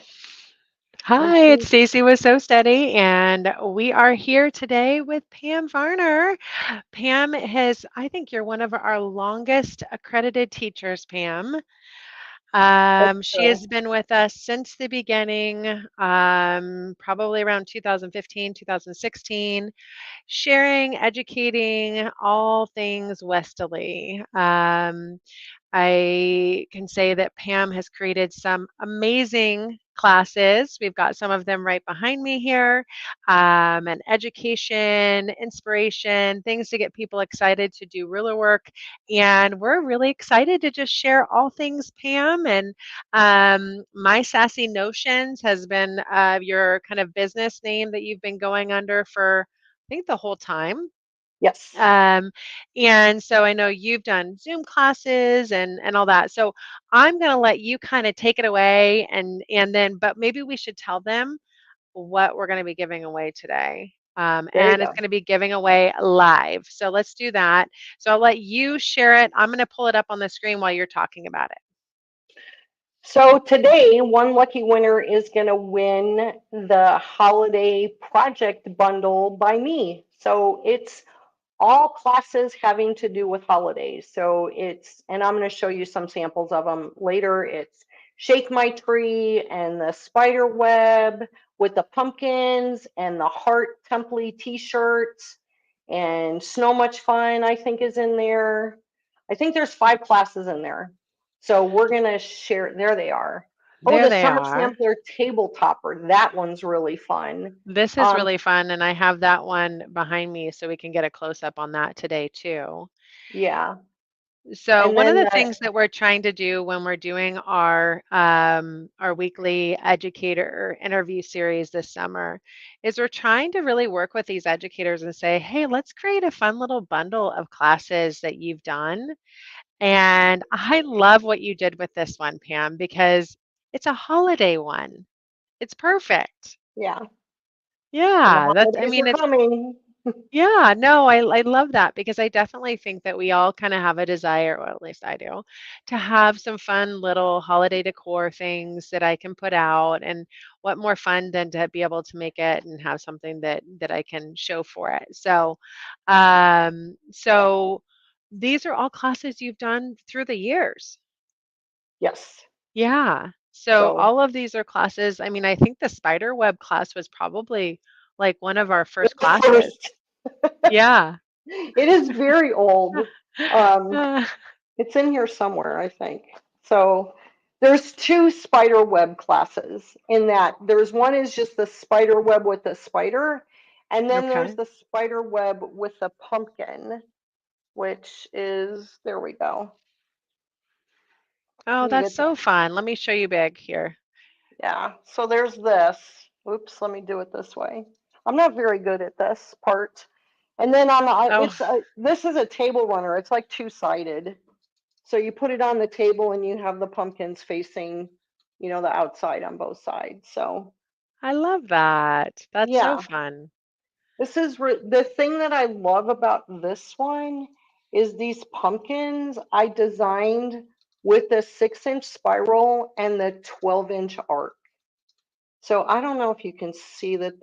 And Hi, it's she, Stacy with So Steady, and we are here today with Pam Varner. Pam I think you're one of our longest accredited teachers, Pam. that's She true. has been with us since the beginning, probably around 2015, 2016, sharing, educating all things Westerly. I can say that Pam has created some amazing classes. We've got some of them right behind me here, and education, inspiration, things to get people excited to do ruler work. And we're really excited to just share all things Pam. And My Sassy Notions has been your kind of business name that you've been going under for, I think, the whole time. Yes. Um, and so I know you've done Zoom classes and all that. So I'm going to let you kind of take it away but maybe we should tell them what we're going to be giving away today. There you And it's go. going to be giving away live. So let's do that. So I'll let you share it. I'm going to pull it up on the screen while you're talking about it. So today, one lucky winner is going to win the holiday project bundle by me. So it's all classes having to do with holidays. And I'm going to show you some samples of them later. It's Shake My Tree and the spider web with the pumpkins and the heart template t-shirts and Snow Much Fun, I think, is in there. I think there's 5 classes in there. So we're going to share. There they are. Oh, There the they Summer are. Sampler Table Topper. That one's really fun. This is Um, really fun. And I have that one behind me so we can get a close up on that today too. yeah. So And one of then the things that we're trying to do when we're doing our weekly educator interview series this summer is we're trying to really work with these educators and say, hey, let's create a fun little bundle of classes that you've done. And I love what you did with this one, Pam, because it's a holiday one. It's perfect. yeah. And the Yeah, that's I holidays mean are it's coming. yeah, no, I love that because I definitely think that we all kind of have a desire, or at least I do, to have some fun little holiday decor things that I can put out. And what more fun than to be able to make it and have something that I can show for it. So these are all classes you've done through the years. Yes. Yeah. So So all of these are classes. I mean, I think the spider web class was probably like one of our it's first the classes. first. Yeah. It is very old. Um, Uh, it's in here somewhere, I think. So there's 2 spider web classes in that. There's one is just the spider web with the spider, and then there's okay. the spider web with the pumpkin, which is there we go. Oh, Let me that's get so fun. Let me show you big here. yeah. So there's this. Oops, let me do it this way. I'm not very good at this part. And then Oh, it's this is a table runner. It's like two-sided. So you put it on the table and you have the pumpkins facing, the outside on both sides. So I love that. That's so yeah, fun. the thing that I love about this one is these pumpkins I designed with the 6-inch spiral and the 12-inch arc. So I don't know if you can see that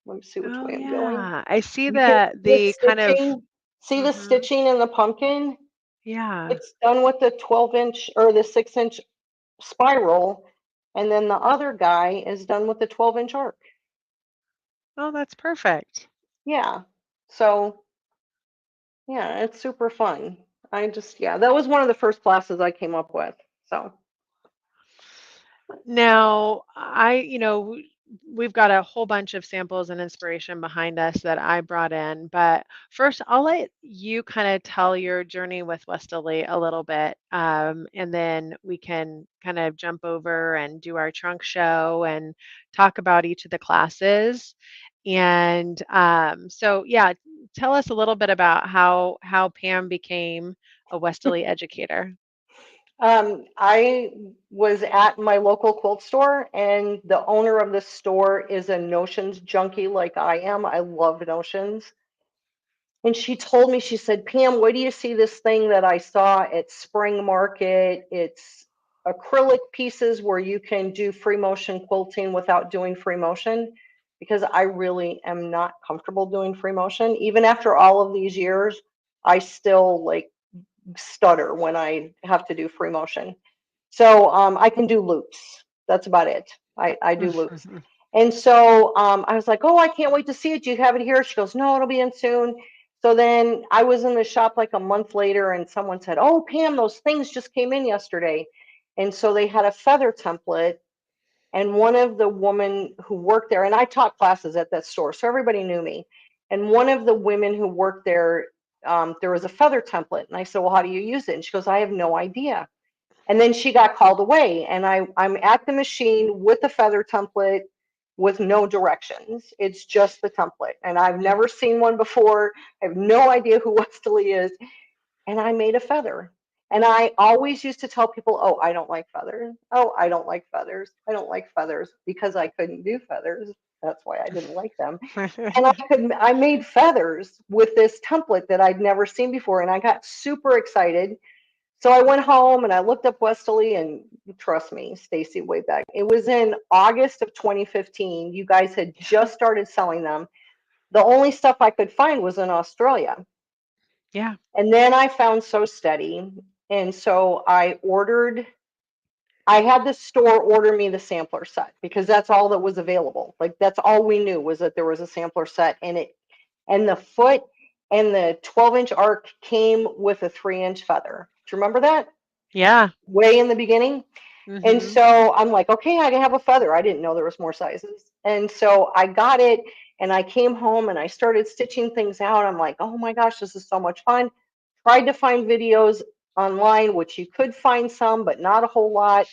let me see which Oh way I'm going. yeah. I see You can the see the the kind of stitching. See the mhm. stitching in the pumpkin? Yeah. It's done with the 12-inch or the 6-inch spiral, and then the other guy is done with the 12-inch arc. Oh, that's perfect. Yeah. So, yeah, it's super fun. Yeah, that was one of the first classes I came up with. So, Now, we've got a whole bunch of samples and inspiration behind us that I brought in, but first, I'll let you kind of tell your journey with Westerly a little bit, and then we can kind of jump over and do our trunk show and talk about each of the classes. Yeah, tell us a little bit about how Pam became a Westerly educator. I was at my local quilt store, and the owner of the store is a notions junkie like I am. I love notions. And she told me, she said, Pam, where do you see this thing that I saw at Spring Market? acrylic pieces where you can do free motion quilting without doing free motion, because I really am not comfortable doing free motion. Even after all of these years, I still like stutter when I have to do free motion. So I can do loops. That's about it. I do loops. And so I was like, oh, I can't wait to see it. Do you have it here? She goes, no, it'll be in soon. So then I was in the shop like a month later and someone said, oh, Pam, those things just came in yesterday. And so they had a feather template. And one of the women who worked there, and I taught classes at that store, so everybody knew me. And one of the women who worked there was a feather template. And I said, well, how do you use it? And she goes, I have no idea. And then she got called away, and I'm at the machine with the feather template with no directions. It's just the template. And I've never seen one before. I have no idea who Westerly is. And I made a feather. And I always used to tell people, oh, I don't like feathers. Oh, I don't like feathers. I don't like feathers because I couldn't do feathers. That's why I didn't like them. And I made feathers with this template that I'd never seen before. And I got super excited. So I went home and I looked up Westerly, and trust me, Stacy, way back. It was in August of 2015. You guys had just started selling them. The only stuff I could find was in Australia. Yeah. And then I found So Steady. And so I had the store order me the sampler set because that's all that was available. Like that's all we knew was that there was a sampler set, and the foot and the 12-inch arc came with a 3-inch feather. Do you remember that? Yeah. Way in the beginning. And Hmm. so I'm like, okay, I can have a feather. I didn't know there was more sizes. And so I got it and I came home and I started stitching things out. I'm like, oh my gosh, this is so much fun. Tried to find videos online, which you could find some, but not a whole lot.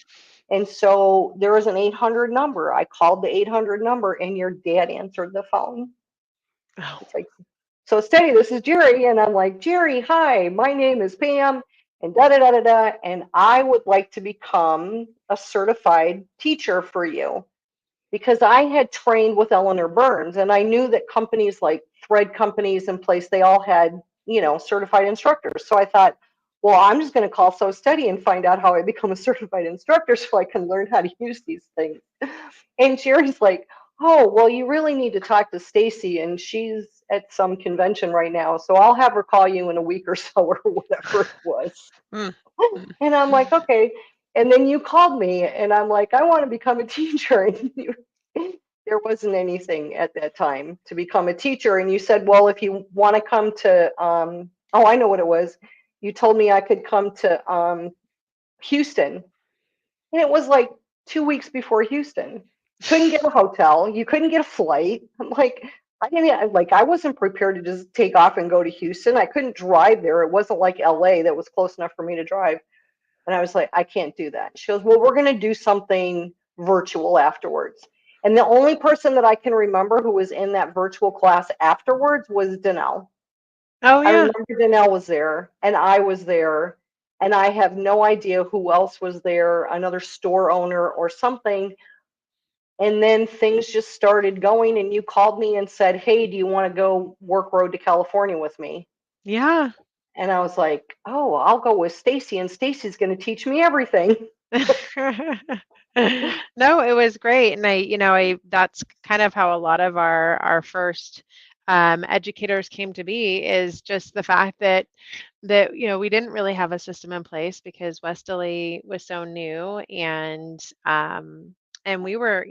And so there was an 800 number. I called the 800 number and your dad answered the phone. Oh. It's like, so Steady, this is Jerry. And I'm like, Jerry, hi, my name is Pam, and da da da da da. And I would like to become a certified teacher for you because I had trained with Eleanor Burns and I knew that companies like thread companies in place, they all had, certified instructors. So I thought, well, I'm just going to call So Steady and find out how I become a certified instructor so I can learn how to use these things. And Jerry's like, oh, well, you really need to talk to Stacy, and she's at some convention right now. So I'll have her call you in a week or so or whatever it was. Mm. And I'm like, okay. And then you called me, and I'm like, I want to become a teacher. And there wasn't anything at that time to become a teacher. And you said, well, if you want to come to, oh, I know what it was. You told me I could come to Houston. And it was like 2 weeks before Houston. Couldn't get a hotel. You couldn't get a flight. I'm like, I wasn't prepared to just take off and go to Houston. I couldn't drive there. It wasn't like LA that was close enough for me to drive. And I was like, I can't do that. She goes, well, we're going to do something virtual afterwards. And the only person that I can remember who was in that virtual class afterwards was Danelle. Oh, I yeah. remember Danelle was there and I was there, and I have no idea who else was there, another store owner or something. And then things just started going, and you called me and said, hey, do you want to go work Road to California with me? Yeah. And I was like, oh, I'll go with Stacy, and Stacy's going to teach me everything. No, it was great. And I that's kind of how a lot of our first educators came to be is just the fact that we didn't really have a system in place because Westerly was so new and we were,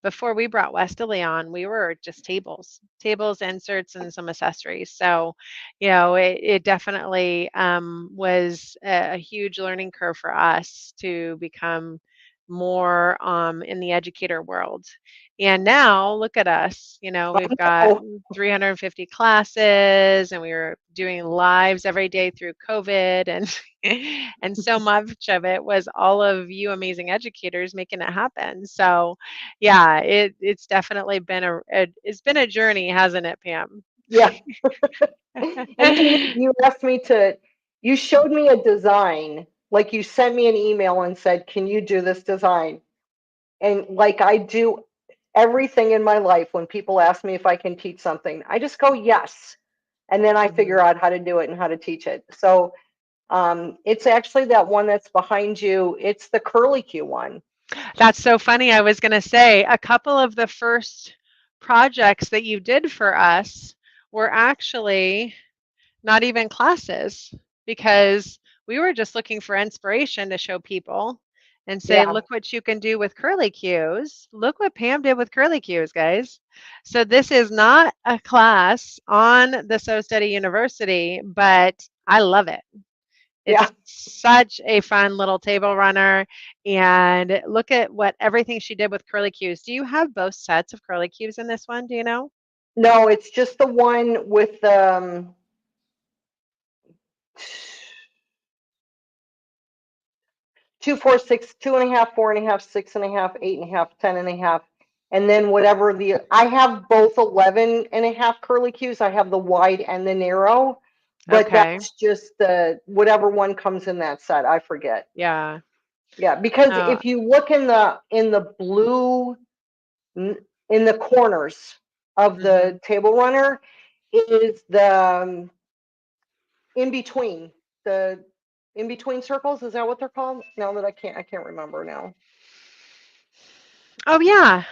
before we brought Westerly on, we were just tables, inserts, and some accessories. So, it definitely was a huge learning curve for us to become more in the educator world. And now look at us, we've got Oh, 350 classes and we were doing lives every day through COVID and and so much of it was all of you amazing educators making it happen. So yeah, it's definitely been it's been a journey, hasn't it, Pam? yeah. And then you asked me you showed me a design, like you sent me an email and said, can you do this design? And like I do everything in my life when people ask me if I can teach something, I just go, yes. And then I figure Mhm. out how to do it and how to teach it. So It's actually that one that's behind you. It's the curly Q one. That's so funny. I was going to say a couple of the first projects that you did for us were actually not even classes because we were just looking for inspiration to show people and say, Yeah. look what you can do with curly cues. Look what Pam did with curly cues, guys. So this is not a class on the So Steady University, but I love it. Yeah. It's such a fun little table runner. And look at what everything she did with curly cues. Do you have both sets of curly cues in this one? Do you know? No, it's just the one with 2, 4, 6, 2.5, 4.5, 6.5, 8.5, 10.5, and then whatever I have both 11.5 curly cues. I have the wide and the narrow, but Okay. that's just the whatever one comes in that set. I forget. Yeah. Yeah, because No. if you look in the blue in the corners of Hmm. the table runner is the in between the in between circles. Is that what they're called? Now that I can't remember now. Oh, yeah.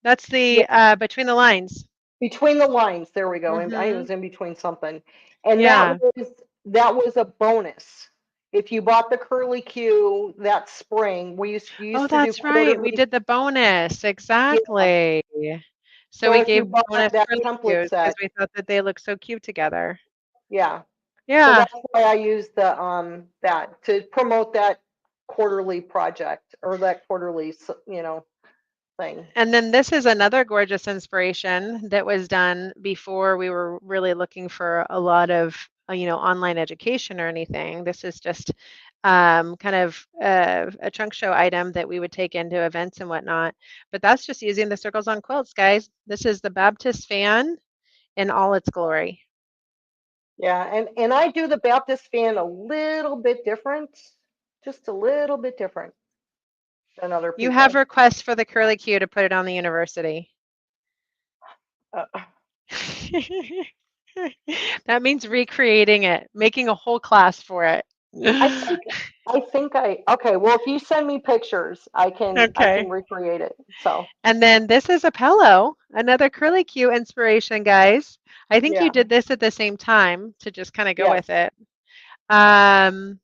That's Yeah, the between the lines. between the lines. There we go. And I Hmm. was in between something, and Yeah. that was a bonus. If you bought the curly Q that spring, you Oh, used to do that's right. We quarterly. did the bonus. Yeah. Exactly. So So we if you gave bought bonus that curly template cues because set, we thought that they look so cute together. yeah. So Yeah. that's why I use the that to promote that quarterly project or that quarterly thing. And then this is another gorgeous inspiration that was done before we were really looking for a lot of, online education or anything. This is just kind of a trunk show item that we would take into events and whatnot. But that's just using the circles on quilts, guys. This is the Baptist fan in all its glory. Yeah, and I do the Baptist fan a little bit different, just a little bit different than other You have people. requests for the curly Q to put it on the university. Uh, That means recreating it, making a whole class for it. I think okay. Well, if you send me pictures, I can Okay. recreate it. So And then this is a pillow, another curly Q inspiration, guys. I think you yeah, did this at the same time to just kind of go with yes. it. Um,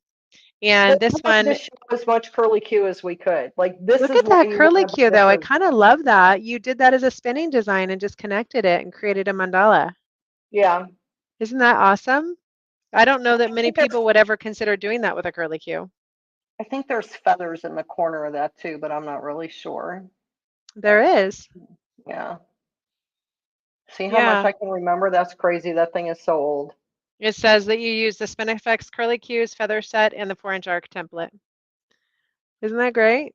We and this wanted to one, show as much curly Q as we could. Like this look is at why that you want curly to Q buy though. I the kind of love that. You did that as a spinning design and just connected it and created a mandala. yeah. Isn't that awesome? I don't know that I many think there's people would ever consider doing that with a curly Q. I think there's feathers in the corner of that too, but I'm not really sure. There is. Yeah. See how much Yeah. I can remember? That's crazy. That thing is so old. It says that you use the Spinifex curly Q's feather set and the 4-inch arc template. Isn't that great?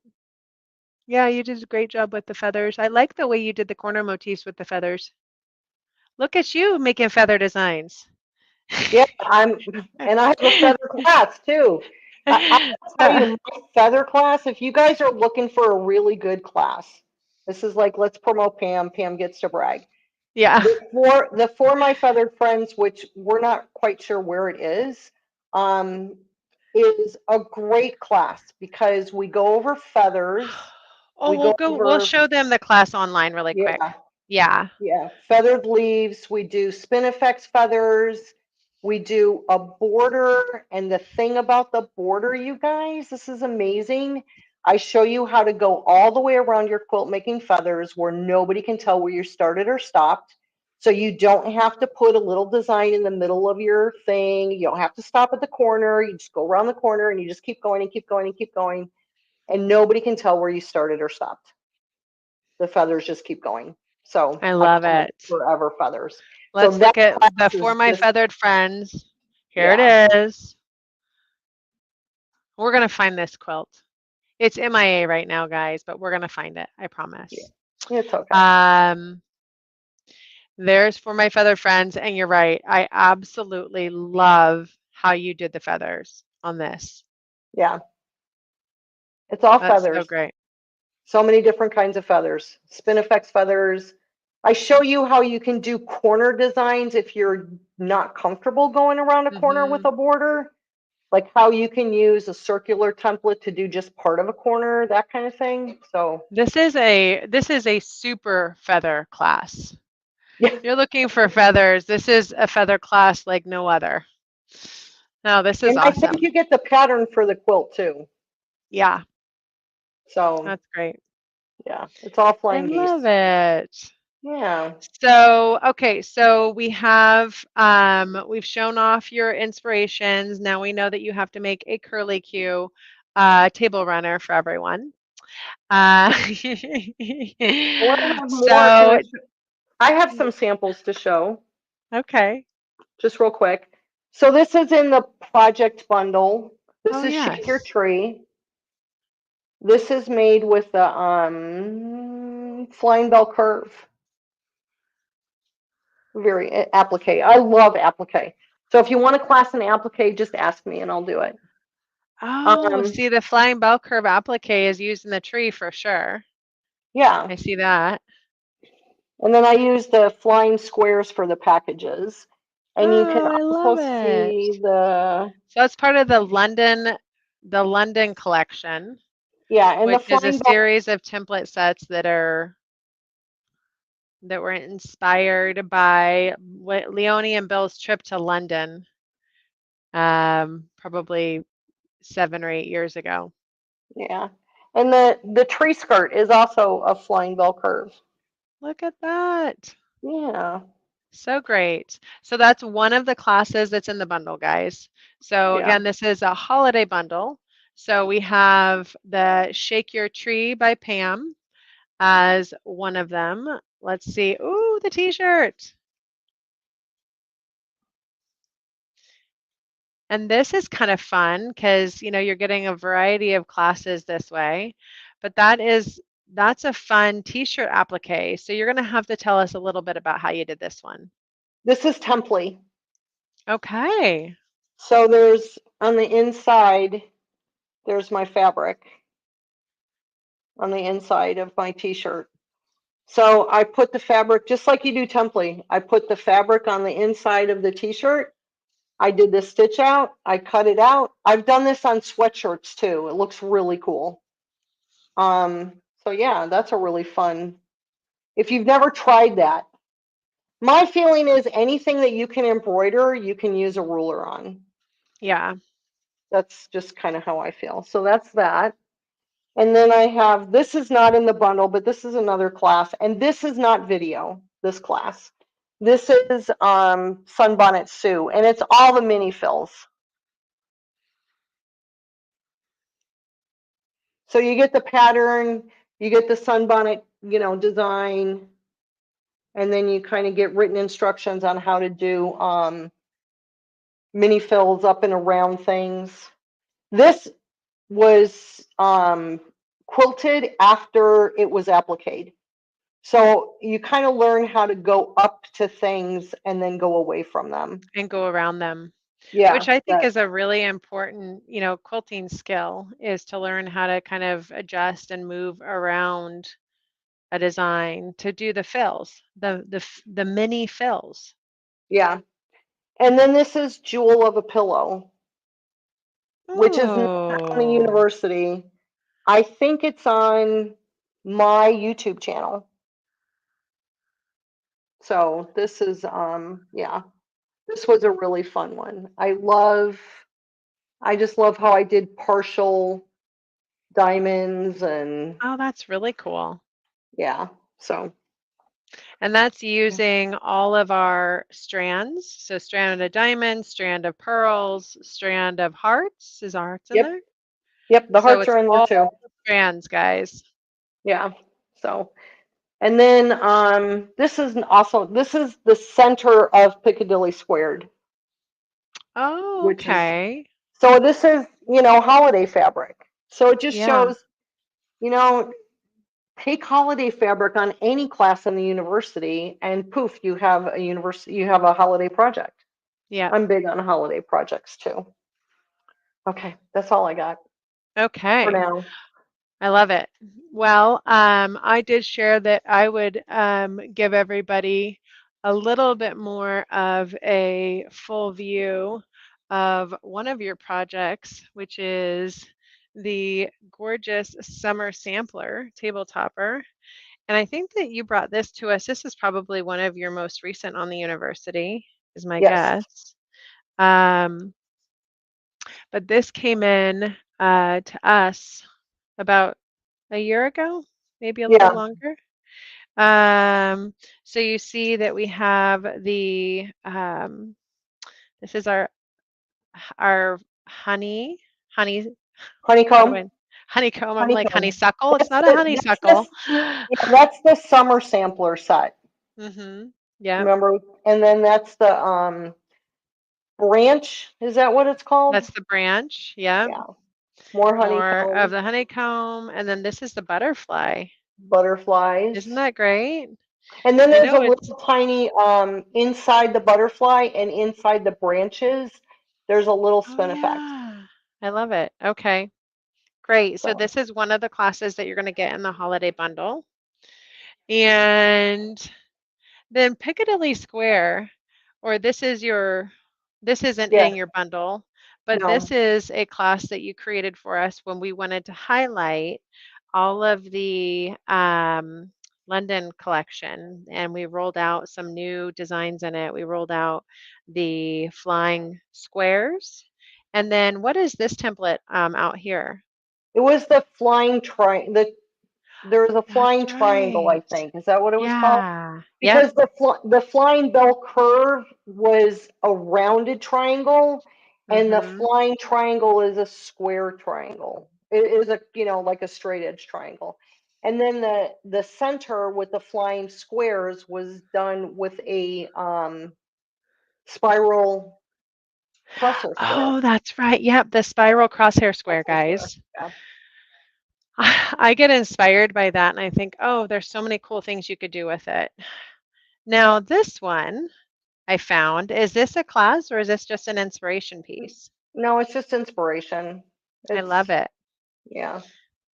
Yeah, you did a great job with the feathers. I like the way you did the corner motifs with the feathers. Look at you making feather designs. Yeah, and I have a feather class too. I will tell you, my feather class, if you guys are looking for a really good class, this is like, let's promote Pam. Pam gets to brag. Yeah. The For My Feathered Friends, which we're not quite sure where it um, is a great class because we go over feathers. Oh, We go we'll over, show them the class online really quick. yeah, Yeah. yeah, feathered leaves. We do Spinifex feathers. We do a border. And the thing about the border, you guys, this is amazing. I show you how to go all the way around your quilt making feathers where nobody can tell where you started or stopped. So you don't have to put a little design in the middle of your thing. You don't have to stop at the corner. You just go around the corner and you just keep going and keep going and keep going. And nobody can tell where you started or stopped. The feathers just keep going. So I I love call them it. forever feathers. So Let's that look at the class For is My just, Feathered Friends. Here yeah, it is. We're going to find this quilt. It's MIA right now, guys, but we're going to find it. I yeah, promise. it's okay. Um, there's For My Feathered Friends. And you're right. I absolutely love how you did the feathers on this. Yeah, it's all That's so feathers. great. So many different kinds of feathers. Spinifex feathers. I show you how you can do corner designs if you're not comfortable going around a corner with Hmm. a border. like how you can use a circular template to do just part of a corner, that kind of thing. So This is a super feather class. yeah, You're looking for feathers. This is a feather class like no other. No, this is and I think awesome. you get the pattern for the quilt too. Yeah, So that's great. yeah, it's all I flying love geese. it. Yeah. So, okay, so we've shown off your inspirations. Now we know that you have to make a curly Q table runner for everyone. Uh, Well, I have more. so, I have some samples to show, okay. just real quick. So this is in the project bundle. This Oh, is Shake Your yes. Tree. This is made with the Flying Bell Curve. Very applique. I love applique. So if you want a class in applique, just ask me and I'll do it. Oh, Um, see, the flying bell curve applique is used in the tree for sure. yeah. I see that. And then I use the flying squares for the packages. And you can Oh, I also love see it. the, So that's part of the London collection, yeah, and the which is a Flying Bell, series of template sets that were inspired by Leonie and Bill's trip to London, probably 7 or 8 years ago. yeah. And the tree skirt is also a Flying Bell Curve. Look at that. Yeah, So great. So that's one of the classes that's in the bundle, guys. So yeah. again, this is a holiday bundle. So we have the Shake Your Tree by Pam as one of them. Let's see. Ooh, the t-shirt. And this is kind of fun because, you're getting a variety of classes this way. But that's a fun t-shirt applique. So you're going to have to tell us a little bit about how you did this one. This is Template. Okay. So there's on the inside, there's my fabric on the inside of my t-shirt. So I put the fabric, just like you do template, I put the fabric on the inside of the t-shirt. I did the stitch out, I cut it out. I've done this on sweatshirts too. It looks really cool. So yeah, that's a really fun. If you've never tried that, my feeling is anything that you can embroider, you can use a ruler on. Yeah. That's just kind of how I feel. So that's that. And then I have, this is not in the bundle, but this is another class. And this is not video, this class. This is Sunbonnet Sue, and it's all the mini fills. So you get the pattern, you get the sunbonnet, design, and then you kind of get written instructions on how to do mini fills up and around things. This was quilted after it was appliqued. So you kind of learn how to go up to things and then go away from them. And go around them, which Yeah, I think that, is a really important, quilting skill is to learn how to kind of adjust and move around a design to do the fills, the mini fills. yeah. And then this is Jewel of a Pillow, which is not on the Oh, university. I think it's on my YouTube channel. So this is yeah, this was a really fun one. I just love how I did partial diamonds and oh, that's really cool. yeah. So And that's using all of our strands. So strand of diamonds, strand of pearls, strand of hearts. Is our hearts in yep, there? yep, the So hearts it's are in there all too. strands, guys. Yeah. So and then this is the center of Piccadilly Squared, Oh, which is okay. so this is, holiday fabric. So it just Yeah. shows, you know, take holiday fabric on any class in the university and poof, you have a holiday project. Yeah. I'm big on holiday projects too. Okay, that's all I got for Okay. now. I love it. Well, I did share that I would give everybody a little bit more of a full view of one of your projects, which is the gorgeous summer sampler table topper. And I think that you brought this to us. This is probably one of your most recent on the university, is my Yes. guess. Um, but this came in to us about a year ago, maybe a little Yeah. longer. Um, so you see that we have this is our honey, how do Honeycomb. I, honeycomb. I'm like Honeycomb. honeysuckle. It's That's not a the that's honeysuckle. this yeah, that's the summer sampler set. Mm-hmm. Yeah, Remember? And then that's the branch. Is that what it's called? that's the branch. Yeah, Yeah. More more of honeycomb, the honeycomb, and then this is the butterfly. Isn't butterflies. that great? And then I there's a know it's. little tiny inside the butterfly and inside the branches, there's a little Oh spin effect. yeah, I love it. Okay, great. So So this is one of the classes that you're going to get in the holiday bundle, and then Piccadilly Square, or this isn't yeah, in your bundle, but this no. is a class that you created for us when we wanted to highlight all of the London collection, and we rolled out some new designs in it. We rolled out the flying squares. And then what is this template out here? It was the flying there was a That's flying triangle, I right. think. Is that what it was called? Yeah. Yep. Because the flying bell curve was a rounded triangle, and the Mm-hmm. flying triangle is a square triangle. It is a, like a straight edge triangle. And then the center with the flying squares was done with a spiral crosshair square. Oh, that's right. Yep, the spiral crosshair square, Crosshair square. guys. Yeah. I get inspired by that and I think, oh, there's so many cool things you could do with it. Now, this one I found, is this a class or is this just an inspiration piece? No, it's just inspiration. I love It's it. yeah.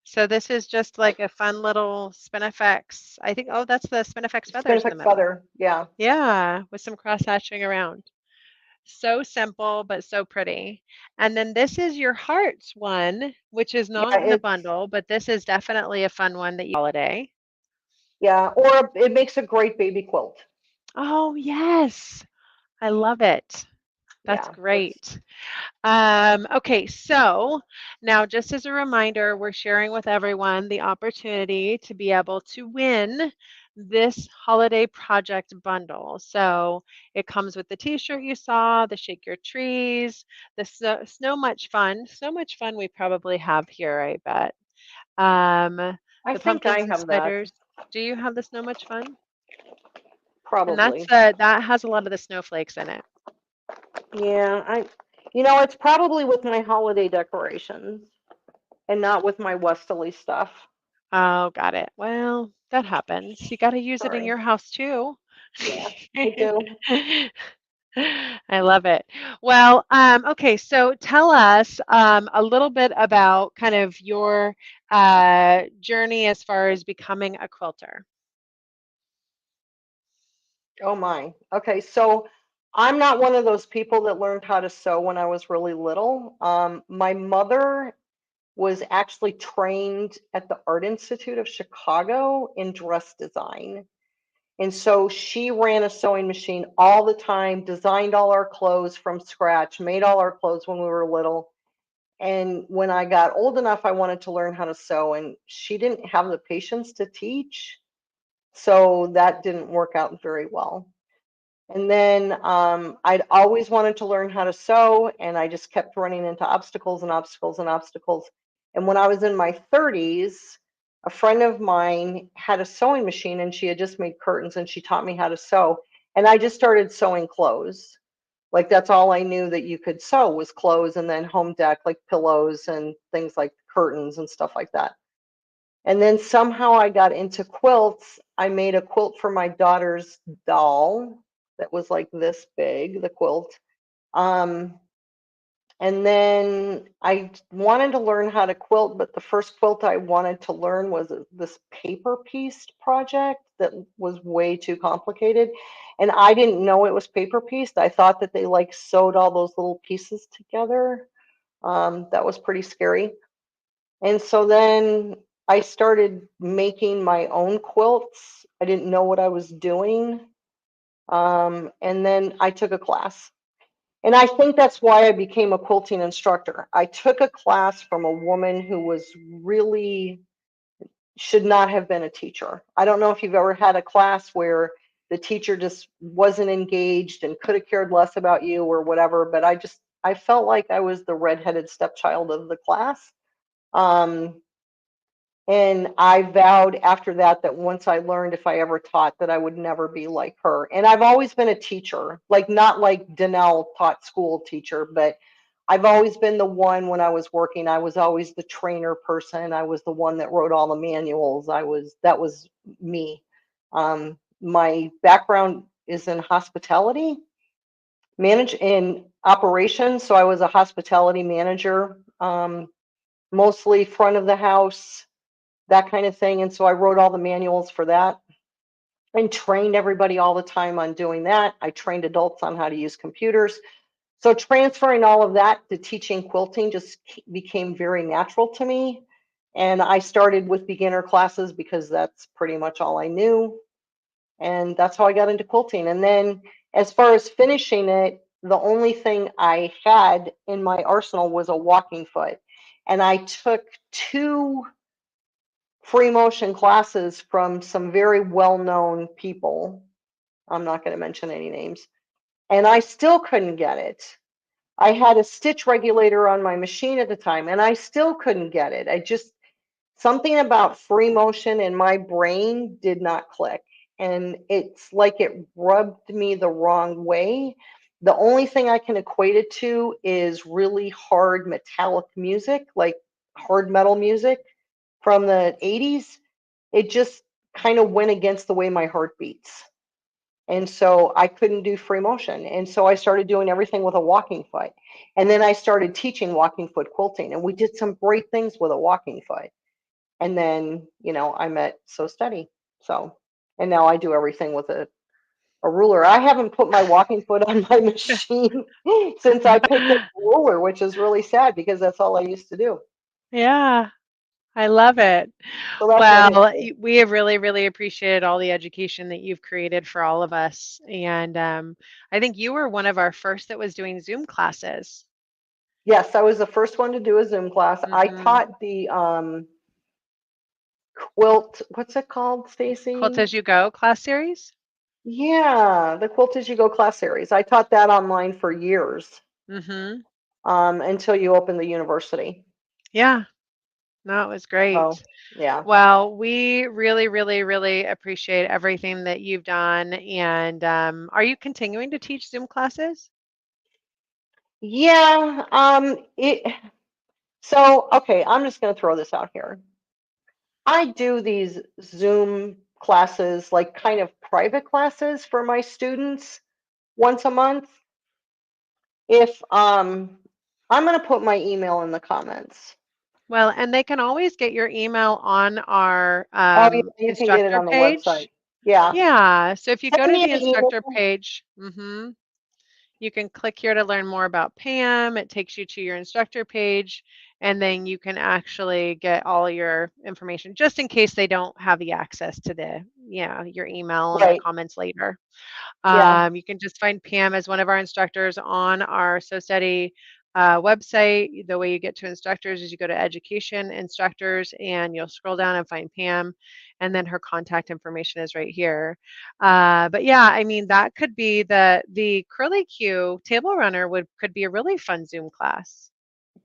So this is just like a fun little Spinifex. I think, oh, that's the Spinifex feathers in the Spinifex middle. feather. Yeah. Yeah, with some cross hatching around. So simple, but so pretty. And then this is your hearts one, which is Yeah, not in the it's bundle, but this is definitely a fun one that you holiday. yeah, or it makes a great baby quilt. Oh, yes. I love it. That's Yeah, it's great. Okay, so now just as a reminder, we're sharing with everyone the opportunity to be able to win this holiday project bundle. So it comes with the t-shirt you saw, the Shake Your Trees, the so much fun we probably have here, I bet. I The think I pumpkins and have that spiders. Do you have the Snow Much Fun? And that's probably. that has a lot of the snowflakes in it. Yeah, it's probably with my holiday decorations and not with my Westerly stuff. Oh, got it. Well, that happens. You got to use it in Sorry. your house too. Yeah, I do. I love it. Well, okay, so tell us a little bit about kind of your journey as far as becoming a quilter. Oh my. Okay, so I'm not one of those people that learned how to sew when I was really little. My mother was actually trained at the Art Institute of Chicago in dress design. And so she ran a sewing machine all the time, designed all our clothes from scratch, made all our clothes when we were little. And when I got old enough, I wanted to learn how to sew, and she didn't have the patience to teach. So that didn't work out very well. And then I'd always wanted to learn how to sew, and I just kept running into obstacles and obstacles and obstacles. And when I was in my 30s, a friend of mine had a sewing machine and she had just made curtains and she taught me how to sew. And I just started sewing clothes. Like that's all I knew that you could sew was clothes and then home dec, like pillows and things like curtains and stuff like that. And then somehow I got into quilts. I made a quilt for my daughter's doll that was like this big, the quilt. Um, And then I wanted to learn how to quilt, but the first quilt I wanted to learn was this paper piece project that was way too complicated. And I didn't know it was paper pieced. I thought that they like sewed all those little pieces together. That was pretty scary. And so then I started making my own quilts. I didn't know what I was doing. And then I took a class. And I think that's why I became a quilting instructor. I took a class from a woman who was really should not have been a teacher. I don't know if you've ever had a class where the teacher just wasn't engaged and could have cared less about you or whatever, but I felt like I was the redheaded stepchild of the class. Um, and I vowed after that that once I learned, if I ever taught, that I would never be like her. And I've always been a teacher, like not like Danelle taught school teacher, but I've always been the one when I was working. I was always the trainer person. I was the one that wrote all the manuals. That was me. My background is in hospitality, manage in operations. So I was a hospitality manager, mostly front of the house, that kind of thing. And so I wrote all the manuals for that and trained everybody all the time on doing that. I trained adults on how to use computers. So transferring all of that to teaching quilting just became very natural to me. And I started with beginner classes because that's pretty much all I knew. And that's how I got into quilting. And then as far as finishing it, the only thing I had in my arsenal was a walking foot. And I took two free motion classes from some very well-known people. I'm not going to mention any names. And I still couldn't get it. I had a stitch regulator on my machine at the time, and I still couldn't get it. I just, something about free motion in my brain did not click. And it's like it rubbed me the wrong way. The only thing I can equate it to is really hard metallic music, like hard metal music from the 80s. It just kind of went against the way my heart beats. And so I couldn't do free motion. And so I started doing everything with a walking foot. And then I started teaching walking foot quilting. And we did some great things with a walking foot. And then, I met So Steady. So, and now I do everything with a ruler. I haven't put my walking foot on my machine since I picked up the ruler, which is really sad because that's all I used to do. Yeah, I love it. So that's my Well, history. we have really, really appreciated all the education that you've created for all of us. And I think you were one of our first that was doing Zoom classes. Yes, I was the first one to do a Zoom class. I Hmm. taught the quilt, what's it called, Quilt Stacy? as You Go class series. Yeah, the Quilt as You Go class series. I taught that online for years, Hmm. until you open the university. Yeah, no, it was So, great. yeah. Well, we really, really, really appreciate everything that you've done. And are you continuing to teach Zoom classes? Yeah, so okay, I'm just going to throw this out here. I do these Zoom classes, like kind of private classes for my students once a month. If I'm going to put my email in the comments. Well, and they can always get your email on our Oh, yeah, you can get it instructor on the website. page. Yeah. Yeah, so if you go Send to me the an email. instructor page, you can click here to learn more about Pam. It takes you to your instructor page, and then you can actually get all your information just in case they don't have the access to your email and the Right. comments later. Yeah. You can just find Pam as one of our instructors on our SoStudy website. The way you get to instructors is you go to education instructors and you'll scroll down and find Pam, and then her contact information is right here. But yeah, I mean that could be the curly Q table runner would could be a really fun Zoom class.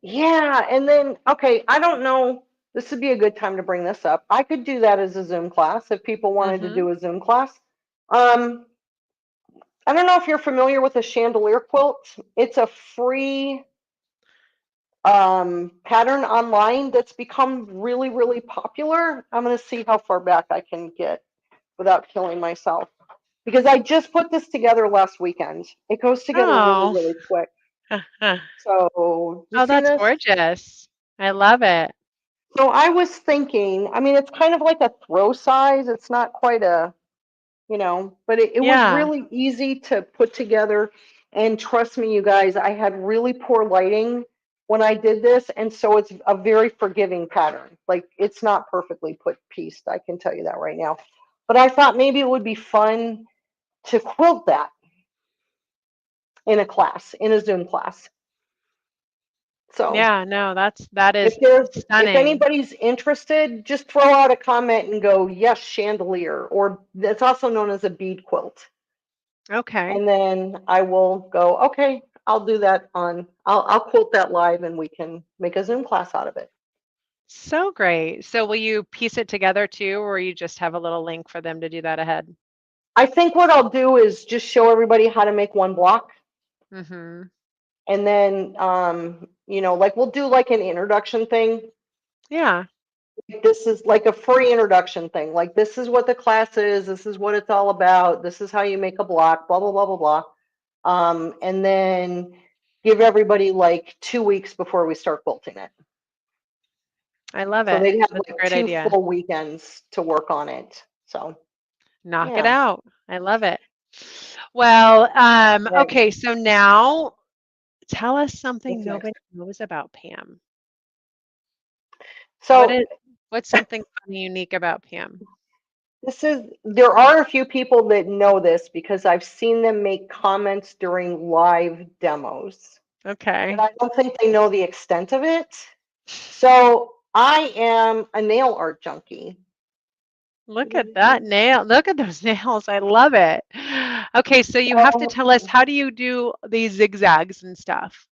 Yeah. And then, okay, I don't know. This would be a good time to bring this up. I could do that as a Zoom class if people wanted to Hmm. do a Zoom class. Um, I don't know if you're familiar with a chandelier quilt. It's a free pattern online that's become really, really popular. I'm going to see how far back I can get without killing myself because I just put this together last weekend. It goes together really, Oh, really quick. So, you Oh, see that's this? gorgeous. I love it. So I was thinking, I mean, it's kind of like a throw size. It's not quite a, but it was Yeah. really easy to put together. And trust me, you guys, I had really poor lighting when I did this. And so it's a very forgiving pattern. Like it's not perfectly put pieced. I can tell you that right now. But I thought maybe it would be fun to quilt that in a class, in a Zoom class. So Yeah, no, that if is if stunning. anybody's interested, just throw out a comment and go, yes, chandelier, or that's also known as a bead quilt. Okay. And then I will go, okay, I'll do that I'll quilt that live and we can make a Zoom class out of it. So great. So will you piece it together too, or you just have a little link for them to do that ahead? I think what I'll do is just show everybody how to make one block. Mm-hmm. And then, like we'll do like an introduction thing. Yeah, This is like a free introduction thing. Like, this is what the class is. This is what it's all about. This is how you make a block, blah, blah, blah, blah, blah. And then give everybody like 2 weeks before we start quilting it. I love So it. they'd have That's a like great two idea. full weekends to work on it. So, Knock it yeah. out. I love it. Well, Right. okay, so now tell us something What's next? nobody knows about Pam. What So is what's something funny, unique about Pam? there are a few people that know this because I've seen them make comments during live demos, but Okay. I don't think they know the extent of it. So I am a nail art junkie. Look at that nail. Look at those nails. I love it. Okay, so you have to So, tell us, how do you do these zigzags and stuff?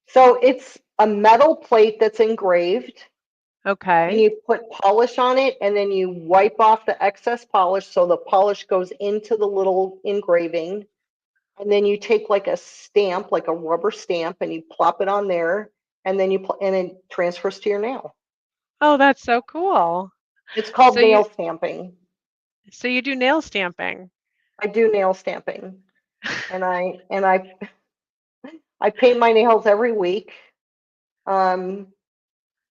so it's a metal plate that's engraved, and Okay. you put polish on it, and then you wipe off the excess polish so the polish goes into the little engraving. And then you take like a stamp, like a rubber stamp, and you plop it on there, and then and it transfers to your nail. Oh, that's so cool. It's called So you nail stamping. so you do nail stamping. I do nail stamping, and I paint my nails every week. Um,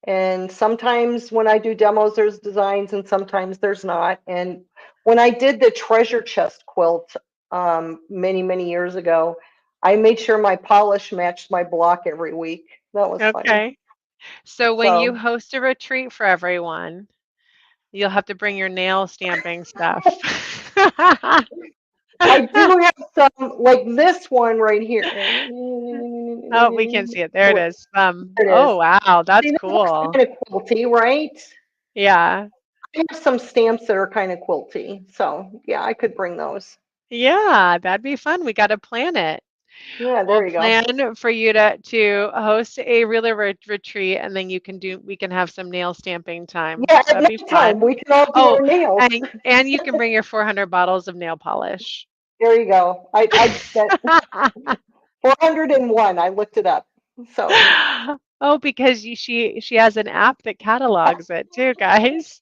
and sometimes when I do demos, there's designs, and sometimes there's not. And when I did the treasure chest quilt many, many years ago, I made sure my polish matched my block every week. That was funny. Okay. So when you So host a retreat for everyone, you'll have to bring your nail stamping stuff. I do have some, like this one right here. Oh, we can see it. There it There is. it is. Oh wow, See, that's that looks cool. kind of quilty, right? Yeah. I have some stamps that are kind of quilty. So, yeah, I could bring those. Yeah, that'd be fun. We got to plan it. Yeah, We'll there you go. plan for you to host a really retreat, and then we can have some nail stamping time. Yeah, at That'd be nighttime, fun. we can all do Oh, our nails. and you can bring your 400 bottles of nail polish. There you go. That 401, I looked it up. So, Oh, because she has an app that catalogs it too, guys.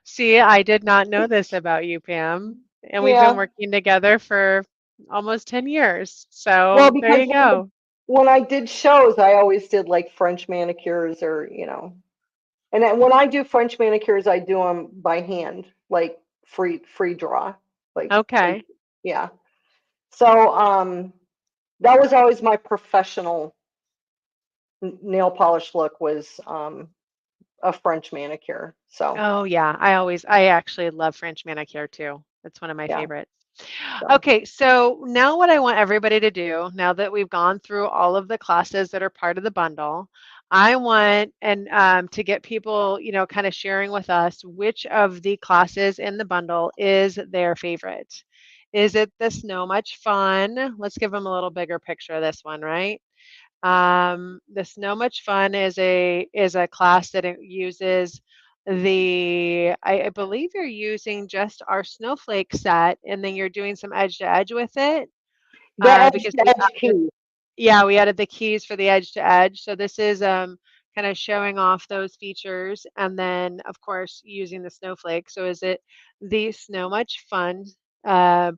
See, I did not know this about you, Pam. And we've been yeah. working together for almost 10 years. So Well, there because you go. when I did shows, I always did like French manicures or, and then when I do French manicures, I do them by hand, like free draw, like Okay. yeah. So that was always my professional nail polish look was a French manicure. So Oh yeah, I actually love French manicure too. It's one of my yeah, favorites. so Okay, so now what I want everybody to do, now that we've gone through all of the classes that are part of the bundle, I want and to get people, kind of sharing with us which of the classes in the bundle is their favorite. Is it the Snow Much Fun? Let's give them a little bigger picture of this one, right? The Snow Much Fun is a class that it uses I believe you're using just our snowflake set, and then you're doing some edge to edge with it, the edge because to edge key. we added the keys for the edge to edge. So this is kind of showing off those features, and then of course using the snowflake. So is it the Snow Much Fun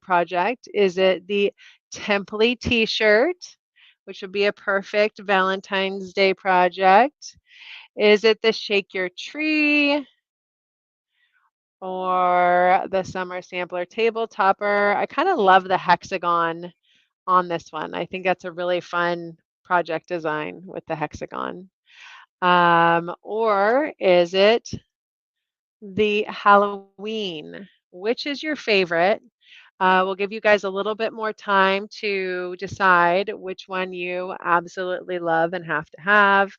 project? Is it the Template t-shirt, which would be a perfect Valentine's Day project? Is it the Shake Your Tree or the Summer Sampler Table Topper? I kind of love the hexagon on this one. I think that's a really fun project design with the hexagon. Or is it the Halloween? Which is your favorite? We'll give you guys a little bit more time to decide which one you absolutely love and have to have.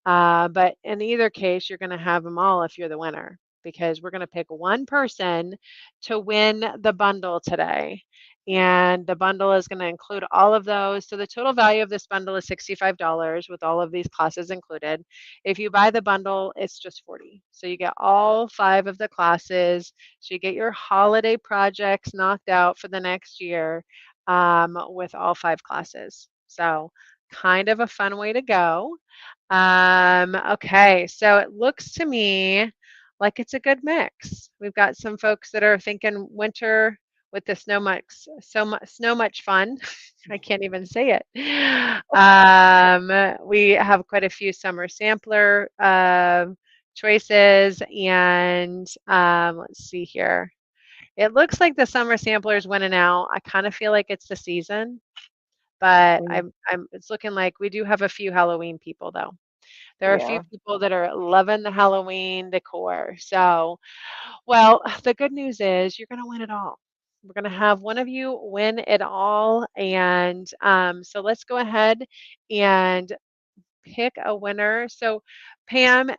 But in either case, you're going to have them all if you're the winner because we're going to pick one person to win the bundle today. And the bundle is going to include all of those. So the total value of this bundle is $65 with all of these classes included. If you buy the bundle, it's just 40. So you get all 5 of the classes. So you get your holiday projects knocked out for the next year with all 5 classes. So kind of a fun way to go. Okay, so it looks to me like it's a good mix. We've got some folks that are thinking winter with the snow much fun. I can't even say it. We have quite a few summer sampler choices, and let's see here. It looks like the summer sampler is winning out. I kind of feel like it's the season, but Mm, it's looking like we do have a few Halloween people though. There are a few yeah. people that are loving the Halloween decor. So, well, the good news is you're going to win it all. We're going to have one of you win it all. And so let's go ahead and pick a winner. So, Pam,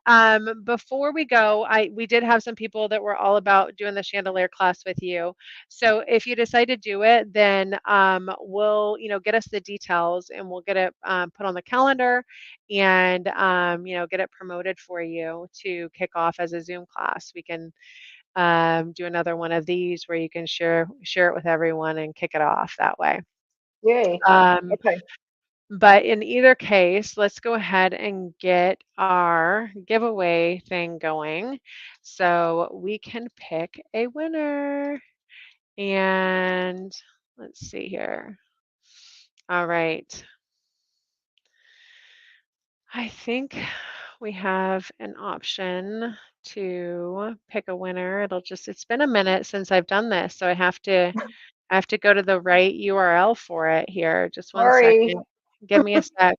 before we go, we did have some people that were all about doing the chandelier class with you. So, if you decide to do it, then we'll, get us the details and we'll get it put on the calendar and get it promoted for you to kick off as a Zoom class. We can do another one of these where you can share it with everyone and kick it off that way. Yay. Um, Okay. but in either case, let's go ahead and get our giveaway thing going so we can pick a winner. And let's see here. All right. I think we have an option to pick a winner. It's been a minute since I've done this, so I have to go to the right URL for it here. Just one Sorry. second. Give me a sec.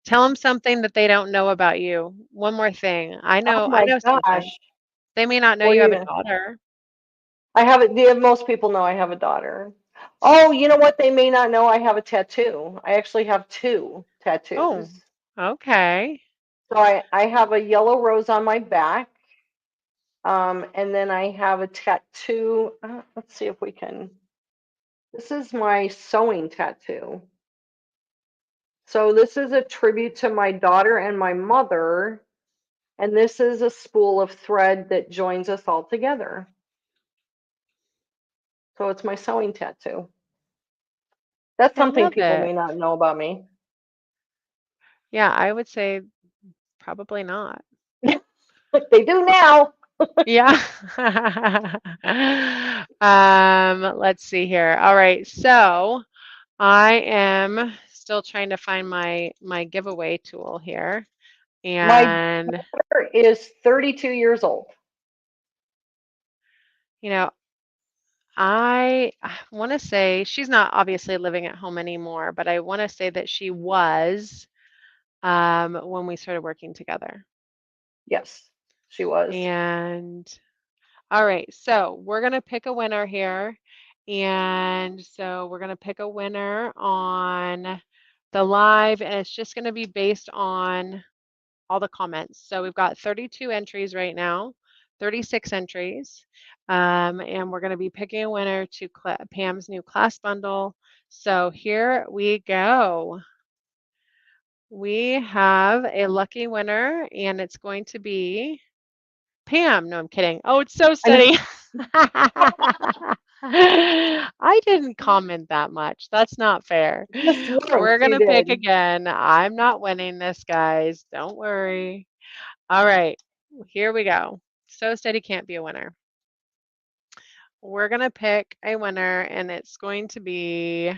Tell them something that they don't know about you. One more thing. Oh I my know something. gosh. They may not know What you are have a you? daughter. I have it. Most people know I have a daughter. Oh, you know what? They may not know I have a tattoo. I actually have two Oh, tattoos. okay. So I have a yellow rose on my back, and then I have a tattoo. Let's see if we can. This is my sewing tattoo. So this is a tribute to my daughter and my mother, and this is a spool of thread that joins us all together. So it's my sewing tattoo. That's I something love people it. may not know about me. Yeah, I would say probably not. But they do now. Yeah. Let's see here. All right. So I am still trying to find my giveaway tool here. My And daughter is 32 years old. you know, I want to say she's not obviously living at home anymore, but I want to say that she was when we started working together. Yes, she was. And all right, so we're gonna pick a winner here. And so we're gonna pick a winner on the live, and it's just gonna be based on all the comments. So we've got 32 entries right now, 36 entries. And we're going to be picking a winner to Pam's new class bundle. So here we go. We have a lucky winner, and it's going to be Pam. No, I'm kidding. Oh, it's so I know. steady. I didn't comment that much. That's not fair. Just once We're going you to pick did. again. I'm not winning this, guys. Don't worry. All right, here we go. So steady can't be a winner. We're going to pick a winner, and it's going to be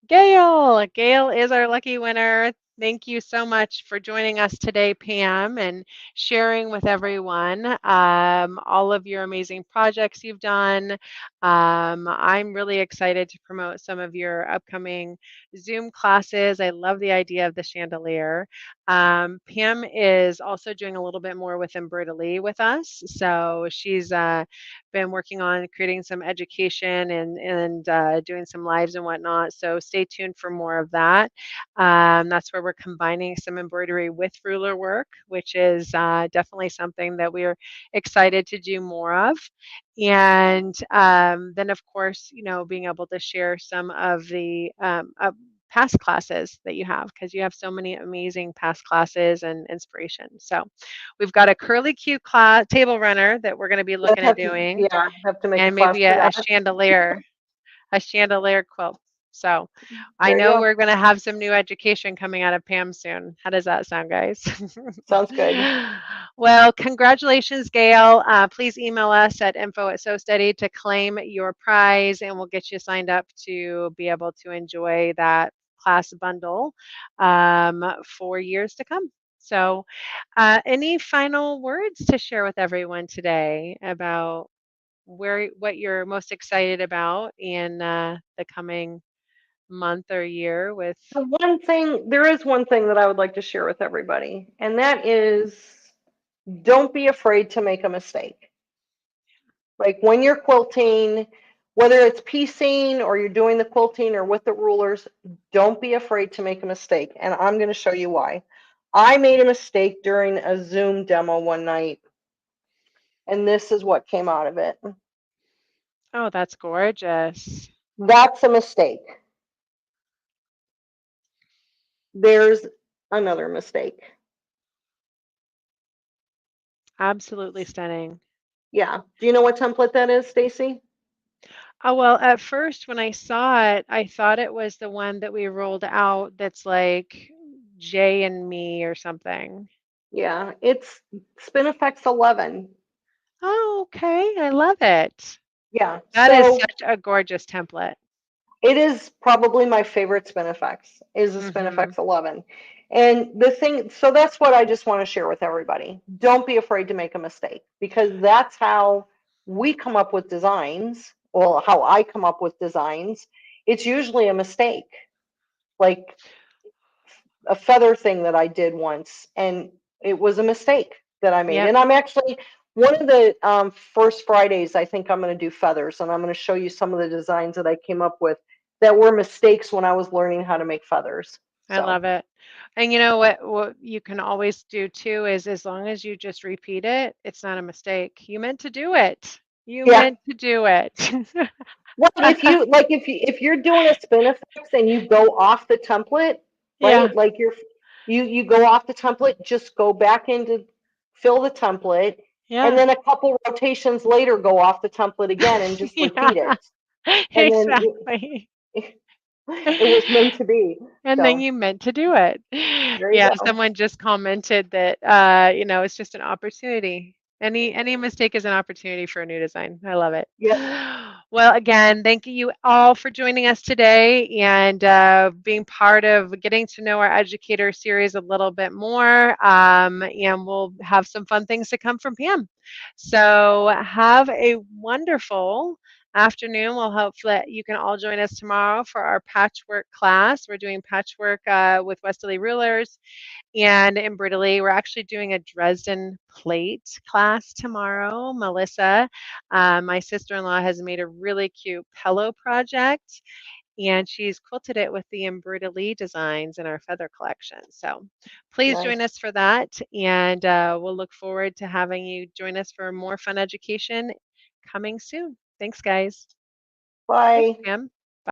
Gail. Gail is our lucky winner. Thank you so much for joining us today, Pam, and sharing with everyone all of your amazing projects you've done. I'm really excited to promote some of your upcoming Zoom classes. I love the idea of the chandelier. Pam is also doing a little bit more with embroidery with us. So she's been working on creating some education and doing some lives and whatnot. So stay tuned for more of that. That's where we're combining some embroidery with ruler work, which is definitely something that we're excited to do more of. And then, of course, being able to share some of the past classes that you have because you have so many amazing past classes and inspiration. So we've got a curly Q class table runner that we're going to be I'd looking at have to, doing, yeah, have to make a and class maybe for a that. chandelier quilt. So I There you know go. we're going to have some new education coming out of Pam soon. How does that sound, guys? Sounds good. Well, congratulations, Gail. Please email us at info@sosteady to claim your prize, and we'll get you signed up to be able to enjoy that class bundle for years to come. So, any final words to share with everyone today about what you're most excited about in the coming month or year with? There is one thing that I would like to share with everybody, and that is don't be afraid to make a mistake. Like when you're quilting, whether it's piecing or you're doing the quilting or with the rulers, don't be afraid to make a mistake. And I'm going to show you why. I made a mistake during a Zoom demo one night, and this is what came out of it. Oh, that's gorgeous. That's a mistake. There's another mistake. Absolutely stunning. Yeah. Do you know what template that is, Stacy? Oh, well, at first when I saw it, I thought it was the one that we rolled out that's like Jay and me or something. Yeah, it's Spinifex 11. Oh, okay. I love it. Yeah. That is So such a gorgeous template. it is probably my favorite Spinifex is a Mm-hmm. Spinifex 11. And the thing, so that's what I just want to share with everybody. Don't be afraid to make a mistake because that's how we come up with designs, or how I come up with designs. It's usually a mistake. Like a feather thing that I did once, and it was a mistake that I made. Yep. And I'm actually one of the first Fridays, I think I'm going to do feathers, and I'm going to show you some of the designs that I came up with that were mistakes when I was learning how to make feathers. I So love it. And you know what you can always do too is as long as you just repeat it, it's not a mistake. You meant to do it. You yeah, meant to do it. well, if you're doing a spin effects and you go off the template, Yeah. right? Like you go off the template, just go back into fill the template, and Yeah. then a couple rotations later go off the template again and just Yeah. repeat it. And then Exactly. it was meant to be. And then So you meant to do it. there you Yeah, go. someone just commented that it's just an opportunity. Any mistake is an opportunity for a new design. I love it. Yep. Well, again, thank you all for joining us today and being part of getting to know our educator series a little bit more. And we'll have some fun things to come from Pam. So have a wonderful afternoon. We'll hope that you can all join us tomorrow for our patchwork class. We're doing patchwork with Westerly rulers and embroidery. We're actually doing a Dresden plate class tomorrow. Melissa, my sister-in-law, has made a really cute pillow project, and she's quilted it with the embroidery designs in our feather collection. So please join Nice. us for that, and we'll look forward to having you join us for more fun education coming soon. Thanks, guys. Thanks, Bye. Pam.